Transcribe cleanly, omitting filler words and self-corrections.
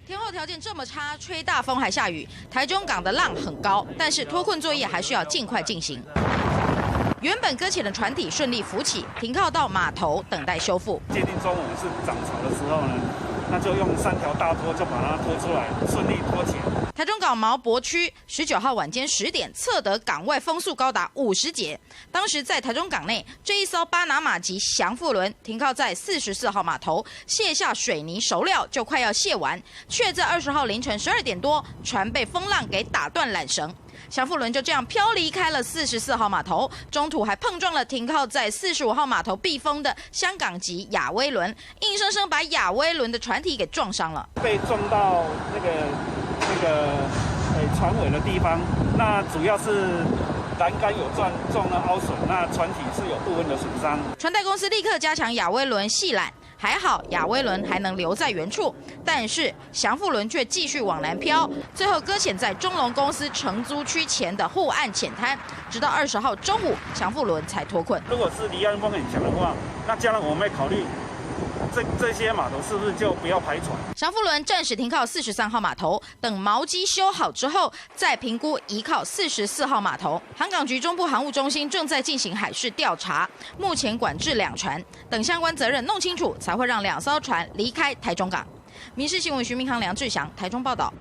天候条件这么差，吹大风还下雨，台中港的浪很高，但是脱困作业还需要尽快进行。原本搁浅的船体顺利浮起，停靠到码头等待修复。接近中午是涨潮的时候呢，那就用3条大拖就把它拖出来，顺利脱潜。台中港毛博区19号晚间10点测得港外风速高达50节。当时在台中港内，这一艘巴拿马级降富轮停靠在44号码头，卸下水泥熟料就快要卸完，却在20号凌晨12点多，船被风浪给打断缆绳。降富轮就这样飘离开了44号码头，中途还碰撞了停靠在45号码头避风的香港级亚威轮，硬生生把亚威轮的船体给撞伤了。被撞到那个船尾的地方，那主要是栏杆有撞了凹损，那船体是有部分的损伤。船贷公司立刻加强亚威轮系缆，还好亚威轮还能留在原处，但是降富轮却继续往南飘，最后搁浅在中龙公司承租区前的护岸浅滩，直到20号中午，降富轮才脱困。如果是离岸风很强的话，那将来我们会考虑。这些码头是不是就不要排船？降富轮暂时停靠43号码头，等锚机修好之后，再评估移靠44号码头。航港局中部航务中心正在进行海事调查，目前管制2船，等相关责任弄清楚，才会让2艘船离开台中港。民视新闻徐明航、梁志祥台中报道。